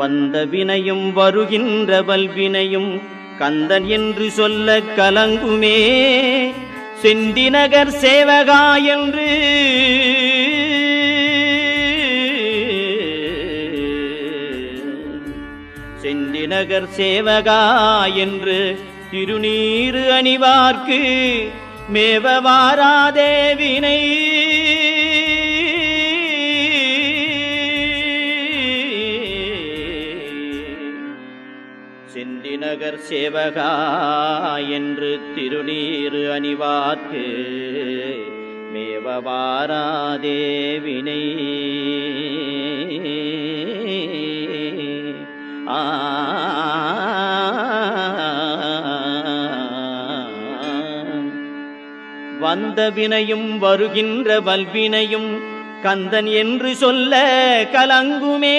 வந்த வினையும் வருகின்ற வல்வினையும் கந்தன் என்று சொல்ல கலங்குமே. செந்திநகர் சேவகா என்று செந்திநகர் சேவகா என்று திருநீறு அணிவார்க்கு மேவ வாராதே வினை. செந்திநகர் சேவகா என்று திருநீறு அணிவார்க்கு மேவ வாராதே வினை. வந்த வினையும் வருகின்ற வல்வினையும் கந்தன் என்று சொல்ல கலங்குமே.